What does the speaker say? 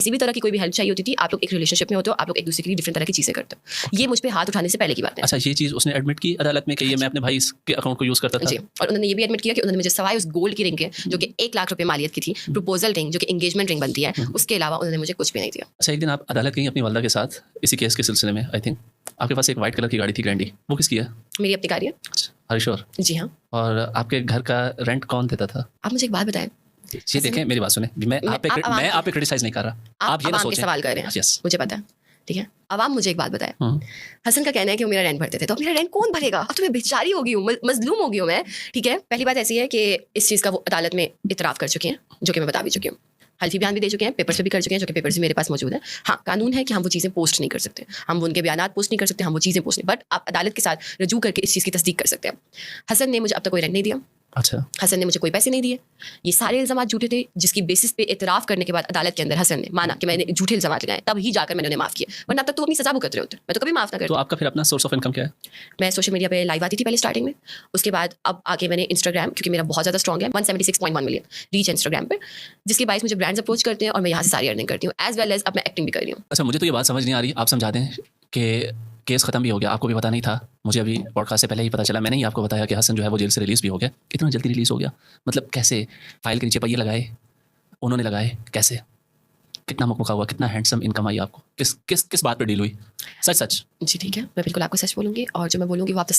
किसी भी तरह की कोई भी हेल्प चाहिए होती थी, आप लोग एक रिलेशनशिप में होते हो, आप लोग एक दूसरे के लिए डिफरेंट तरह की चीजें करते हो। ये मुझ पे हाथ उठाने से पहले की बात है। अच्छा, ये चीज़ उसने एडमिट की अदालत में कि ये मैं अपने भाई के अकाउंट को यूज़ करता था? जी, और उन्होंने ये भी एडमिट किया कि उन्होंने मुझे सवाए उस गोल्ड की रिंग के, जो कि 1 लाख रुपए मालियत की थी, प्रपोजल रिंग जो कि एंगेजमेंट रिंग बनती है, उसके अलावा उन्होंने मुझे कुछ भी नहीं दिया। अच्छा, एक दिन आप अदालत गई अपनी वालदा के साथ इसी केस के सिलसिले में, आई थिंक आपके पास एक वाइट कलर की गाड़ी थी ग्रैंडी, वो किसकी है? मेरी अपनी गाड़ी है। Are you sure? जी हाँ। और आपके घर का रेंट कौन देता था? आप मुझे एक बात बताएं, ये देखें, मेरी बात सुने, मैं आप पे क्रिटिसाइज नहीं कर रहा, आप ये ना आवाम के सोचें। सवाल कर रहे हैं, यस। मुझे पता है, ठीक है। अब आप मुझे एक बात बताएं, हसन का कहना है कि वो मेरा रेंट भरते थे, तो अब मेरा रेंट कौन भरेगा? अब तो मैं बेचारी हो गई हूँ, मजलूम हो गई हूँ मैं, ठीक है। पहली बात ऐसी है कि इस चीज़ का वो अदालत में इतराफ़ कर चुके हैं, जो कि मैं बता भी चुकी हूँ, हल्फी बयान भी दे चुके हैं, पेपर्स पे भी कर चुके हैं, जो कि पेपर्स भी मेरे पास मौजूद है। हाँ, कानून है कि हम वो चीज़ें पोस्ट नहीं कर सकते, हम उनके बयानात पोस्ट नहीं कर सकते, हम वो चीज़ें पोस्ट नहीं, बट आप अदालत के साथ रजू करके इस चीज़ की तस्दीक कर सकते हैं। हसन ने मुझे अब तक कोई रेंट नहीं दिया, अच्छा, हसन ने मुझे कोई पैसे नहीं दिए, ये सारे इल्ज़ाम झूठे थे, जिसकी बेसिस पे इतराफ़ करने के बाद अदालत के अंदर हसन ने माना कि मैंने झूठे इल्ज़ाम लगाए, तब ही जाकर मैंने उन्हें माफ़ किया, वरना अब तक तो अपनी सज़ा भुगत रहे होते, मैं तो कभी माफ़ ना तो करती। आपका फिर अपना सोर्स ऑफ इनकम क्या है? मैं सोशल मीडिया पे लाइव आती थी पहले स्टार्टिंग में, उसके बाद अब आके मैंने इंस्टाग्राम, क्योंकि मेरा बहुत ज़्यादा स्ट्रॉन्ग है, 176.1 मिलियन रीच है इंस्टाग्राम पे, जिसके बायस मुझे ब्रांड्स अप्रोच करते हैं और मैं यहाँ से सारी अर्निंग करती हूँ, एज वेल एज अब मैं एक्टिंग भी कर रही हूँ। अच्छा, मुझे तो ये बात समझ नहीं आ रही, आप समझा दें कि केस ख़त्म भी हो गया, आपको भी पता नहीं था, मुझे अभी पॉडकास्ट से पहले ही पता चला, मैंने ही आपको बताया कि हसन जो है वो जेल से रिलीज़ भी हो गया। इतना जल्दी रिलीज़ हो गया, मतलब कैसे? फाइल के नीचे पहिए लगाए, उन्होंने लगाए, कैसे? कितना मुकमुका हुआ, कितना हैंडसम इनकम आई आपको? किस किस किस बात पे डील हुई? सच सच। जी ठीक है, मैं बिल्कुल आपको सच बोलूँगी, और जो मैं बोलूँगी वो आप